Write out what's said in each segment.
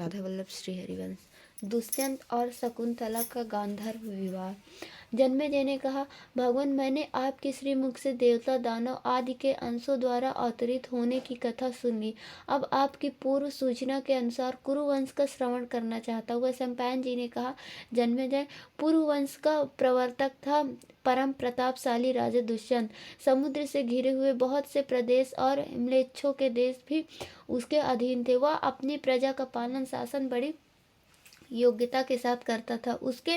राधा वल्लभ श्री हरिवंश। दुष्यंत और शकुंतला का गांधर्व विवाह। जन्मेजय ने कहा, भगवान, मैंने आपके श्रीमुख से देवता दानव आदि के अंशों द्वारा अवतरित होने की कथा सुन ली। अब आपकी पूर्व सूचना के अनुसार कुरुवंश का श्रवण करना चाहता हुआ सम्पायन जी ने कहा, जन्मेजय, पूर्ववंश का प्रवर्तक था परम प्रतापशाली राजा दुष्यंत। समुद्र से घिरे हुए बहुत से प्रदेश और म्लेच्छों के देश भी उसके अधीन थे। वह अपनी प्रजा का पालन शासन बड़ी योग्यता के साथ करता था। उसके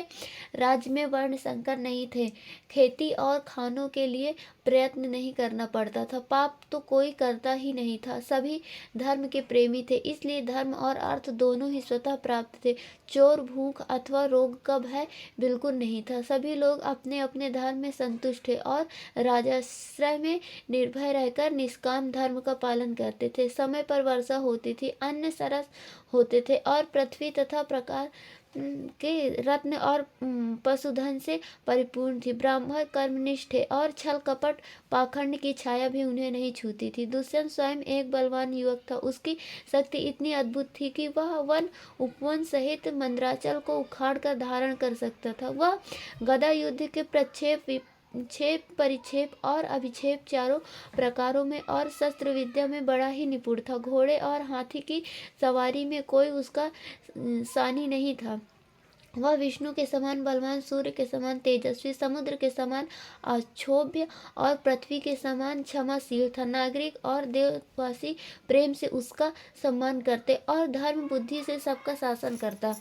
राज्य में वर्ण संकर नहीं थे। खेती और खानों के लिए प्रयत्न नहीं करना पड़ता था। पाप तो कोई करता ही नहीं था। सभी धर्म के प्रेमी थे, इसलिए धर्म और अर्थ दोनों ही स्वतः प्राप्त थे। चोर, भूख अथवा रोग का भय बिल्कुल नहीं था। सभी लोग अपने अपने धर्म में संतुष्ट थे और राजाश्रय में निर्भय रहकर निष्काम धर्म का पालन करते थे। समय पर वर्षा होती थी, अन्न सरस होते थे और पृथ्वी तथा प्रकार के रत्न और पशुधन से परिपूर्ण थी। ब्राह्मण कर्मनिष्ठ थे और छल कपट पाखंड की छाया भी उन्हें नहीं छूती थी। दुष्यंत स्वयं एक बलवान युवक था। उसकी शक्ति इतनी अद्भुत थी कि वह वन उपवन सहित मंदराचल को उखाड़ कर धारण कर सकता था। वह गदा युद्ध के प्रक्षेप छेप, परिक्षेप और अभिक्षेप चारों प्रकारों में और शस्त्र विद्या में बड़ा ही निपुण था। घोड़े और हाथी की सवारी में कोई उसका सानी नहीं था। वह विष्णु के समान बलवान, सूर्य के समान तेजस्वी, समुद्र के समान अक्षोभ्य और पृथ्वी के समान क्षमाशील था। नागरिक और देववासी प्रेम से उसका सम्मान करते और धर्म बुद्धि से सबका शासन करता।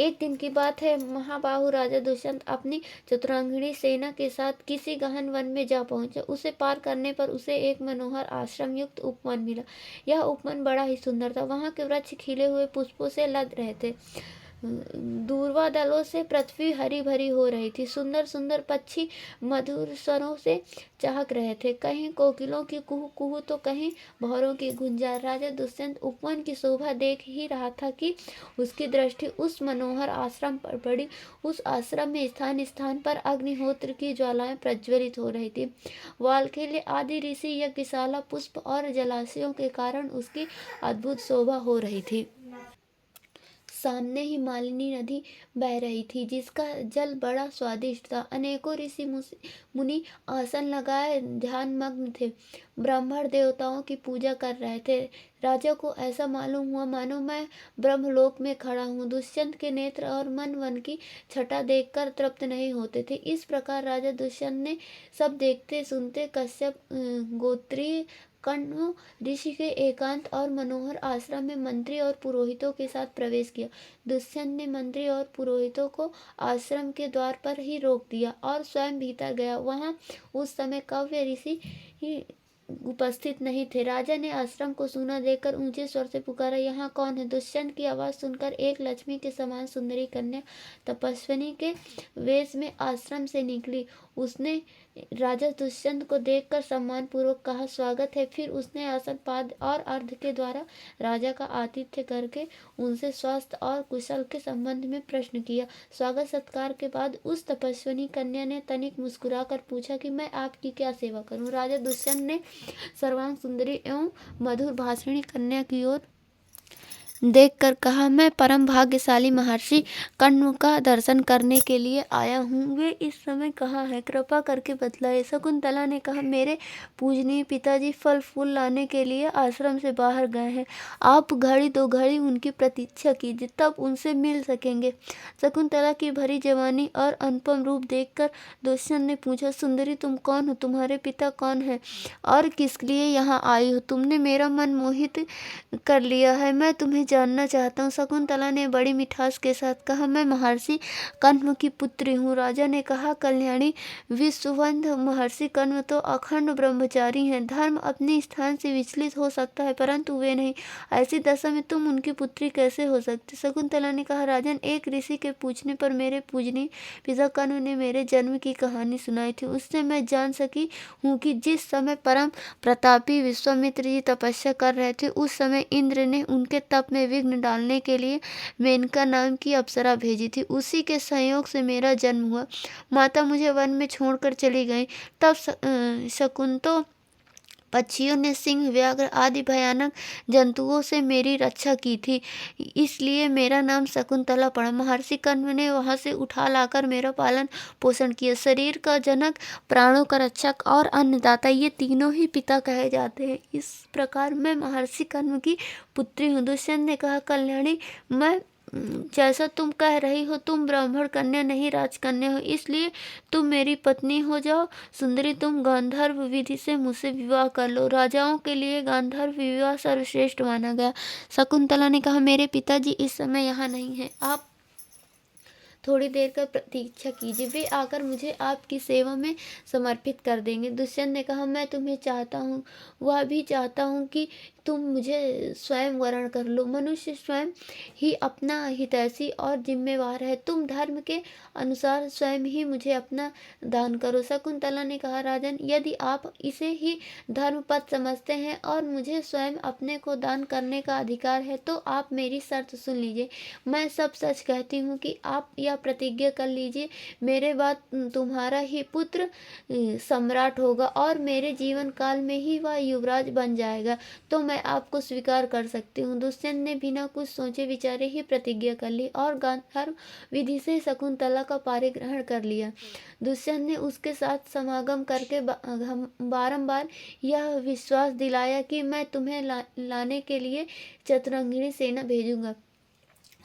एक दिन की बात है, महाबाहु राजा दुष्यंत अपनी चतुरांगिणी सेना के साथ किसी गहन वन में जा पहुंचा। उसे पार करने पर उसे एक मनोहर आश्रम युक्त उपवन मिला। यह उपवन बड़ा ही सुंदर था। वहां के वृक्ष खिले हुए पुष्पों से लद रहे थे। दूर्वा दलों से पृथ्वी हरी भरी हो रही थी। सुंदर सुंदर पक्षी मधुर स्वरों से चहक रहे थे। कहीं कोकिलों की कुहू कुहू तो कहीं भौरों की गुंजार। राजा दुष्यंत उपवन की शोभा देख ही रहा था कि उसकी दृष्टि उस मनोहर आश्रम पर पड़ी। उस आश्रम में स्थान स्थान पर अग्निहोत्र की ज्वालाएं प्रज्वलित हो रही थी। वाल्केल्य आदि ऋषि यज्ञशाला, पुष्प और जलाशयों के कारण उसकी अद्भुत शोभा हो रही थी। सामने ही मालिनी नदी बह रही थी, जिसका जल बड़ा स्वादिष्ट था। अनेकों ऋषि मुनि आसन लगाए ध्यान मग्न थे। ब्राह्मण देवताओं की पूजा कर रहे थे। राजा को ऐसा मालूम हुआ मानो मैं ब्रह्मलोक में खड़ा हूँ। दुष्यंत के नेत्र और मन वन की छटा देखकर तृप्त नहीं होते थे। इस प्रकार राजा दुष्यंत ने सब देखते सुनते कश्यप गोत्रीय कण्व ऋषि के एकांत और मनोहर आश्रम में मंत्री और पुरोहितों के साथ प्रवेश किया। दुष्यंत ने मंत्री और पुरोहितों को आश्रम के द्वार पर ही रोक दिया और स्वयं भीतर गया। वहां उस समय काव्य ऋषि उपस्थित नहीं थे। राजा ने आश्रम को सूना देखकर ऊंचे स्वर से पुकारा, यहाँ कौन है? दुष्यंत की आवाज सुनकर एक लक्ष्मी के समान सुंदरी कन्या तपस्विनी के वेश में आश्रम से निकली। उसने राजा दुष्यंत को देखकर सम्मान पूर्वक कहा, स्वागत है। फिर उसने आसन पाद और अर्घ के द्वारा राजा का आतिथ्य करके उनसे स्वास्थ्य और कुशल के संबंध में प्रश्न किया। स्वागत सत्कार के बाद उस तपस्विनी कन्या ने तनिक मुस्कुराकर पूछा कि मैं आपकी क्या सेवा करूं? राजा दुष्यंत ने सर्वांग सुंदरी एवं मधुर भाषिणी कन्या की ओर देखकर कहा, मैं परम भाग्यशाली महर्षि कण्व का दर्शन करने के लिए आया हूँ। वे इस समय कहाँ है? कृपा करके बतलाए। शकुंतला ने कहा, मेरे पूजनीय पिताजी फल फूल लाने के लिए आश्रम से बाहर गए हैं। आप घड़ी दो घड़ी उनकी प्रतीक्षा कीजिए, तब उनसे मिल सकेंगे। शकुंतला की भरी जवानी और अनुपम रूप देखकर दुष्यंत ने पूछा, सुंदरी तुम कौन हो? तुम्हारे पिता कौन है और किस लिए यहाँ आई हो? तुमने मेरा मन मोहित कर लिया है। मैं तुम्हें जानना चाहता हूँ। शकुंतला ने बड़ी मिठास के साथ कहा, मैं महर्षि कण्व की पुत्री हूँ। राजा ने कहा, कल्याणी विश्ववंद महर्षि कण्व तो अखंड ब्रह्मचारी हैं। धर्म अपने स्थान से विचलित हो सकता है, परंतु वे नहीं। ऐसी दशा में तुम उनकी पुत्री कैसे हो सकती? शकुंतला ने कहा, राजन, एक ऋषि के पूछने पर मेरे पूजनीय पिता कण्व ने मेरे जन्म की कहानी सुनाई थी। उससे मैं जान सकी हूँ कि जिस समय परम प्रतापी विश्वामित्र जी तपस्या कर रहे थे, उस समय इंद्र ने उनके तप में विघ्न डालने के लिए मेनका नाम की अप्सरा भेजी थी। उसी के संयोग से मेरा जन्म हुआ। माता मुझे वन में छोड़कर चली गई। तब शकुंतो पक्षियों ने सिंह, व्याघ्र आदि भयानक जंतुओं से मेरी रक्षा की थी, इसलिए मेरा नाम शकुंतला पड़ा। महर्षि कण्व ने वहाँ से उठा लाकर मेरा पालन पोषण किया। शरीर का जनक, प्राणों का रक्षक और अन्नदाता, ये तीनों ही पिता कहे जाते हैं। इस प्रकार मैं महर्षि कण्व की पुत्री हूँ। दुष्यंत ने कहा, कल्याणी, मैं जैसा तुम कह रही हो, तुम ब्राह्मण कन्या नहीं राजकन्या हो, इसलिए तुम मेरी पत्नी हो जाओ। सुंदरी, तुम गांधर्व विधि से मुझसे विवाह कर लो। राजाओं के लिए गांधर्व विवाह सर्वश्रेष्ठ माना गया। शकुंतला ने कहा, मेरे पिताजी इस समय यहाँ नहीं है, आप थोड़ी देर का प्रतीक्षा कीजिए, वे आकर मुझे आपकी सेवा में समर्पित कर देंगे। दुष्यंत ने कहा, मैं तुम्हें चाहता हूँ, वह भी चाहता हूँ कि तुम मुझे स्वयं वरण कर लो। मनुष्य स्वयं ही अपना हितैषी और जिम्मेवार है, तुम धर्म के अनुसार स्वयं ही मुझे अपना दान करो। शकुंतला ने कहा, राजन, यदि आप इसे ही धर्मपद समझते हैं और मुझे स्वयं अपने को दान करने का अधिकार है, तो आप मेरी शर्त सुन लीजिए। मैं सब सच कहती हूँ कि आप यह प्रतिज्ञा कर लीजिए, मेरे बाद तुम्हारा ही पुत्र सम्राट होगा और मेरे जीवन काल में ही वह युवराज बन जाएगा, तो मैं आपको स्वीकार कर सकती हूँ। दुष्यंत ने बिना कुछ सोचे विचारे ही प्रतिज्ञा कर ली और गांधार विधि से शकुंतला का पारिग्रहण कर लिया। दुष्यंत ने उसके साथ समागम करके बारंबार यह विश्वास दिलाया कि मैं तुम्हें लाने के लिए चतुरंगिणी सेना भेजूंगा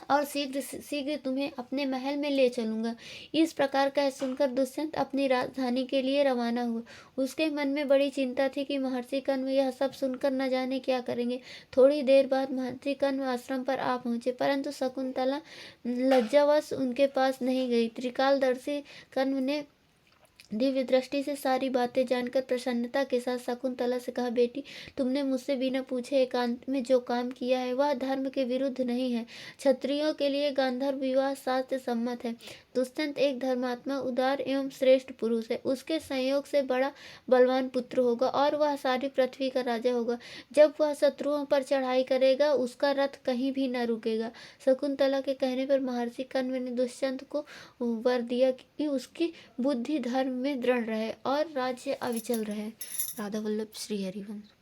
और शीघ्र शीघ्र तुम्हें अपने महल में ले चलूंगा। इस प्रकार कह सुनकर दुष्यंत अपनी राजधानी के लिए रवाना हुआ। उसके मन में बड़ी चिंता थी कि महर्षि कण्व यह सब सुनकर न जाने क्या करेंगे। थोड़ी देर बाद महर्षि कण्व आश्रम पर आ पहुंचे, परंतु शकुंतला लज्जावश उनके पास नहीं गई। त्रिकालदर्शी कण्व ने दिव्य दृष्टि से सारी बातें जानकर प्रसन्नता के साथ शकुंतला से कहा, बेटी, तुमने मुझसे बिना पूछे एकांत में जो काम किया है वह धर्म के विरुद्ध नहीं है। क्षत्रियों के लिए गांधर्व विवाह शास्त्र सम्मत है। दुष्यंत एक धर्मात्मा, उदार एवं श्रेष्ठ पुरुष है। उसके संयोग से बड़ा बलवान पुत्र होगा और वह सारी पृथ्वी का राजा होगा। जब वह शत्रुओं पर चढ़ाई करेगा, उसका रथ कहीं भी न रुकेगा। शकुंतला के कहने पर महर्षि कण्व ने दुष्यंत को वर दिया कि उसकी बुद्धि धर्म में दृढ़ रहे और राज्य अविचल रहे। राधा वल्लभ श्री हरिवंश।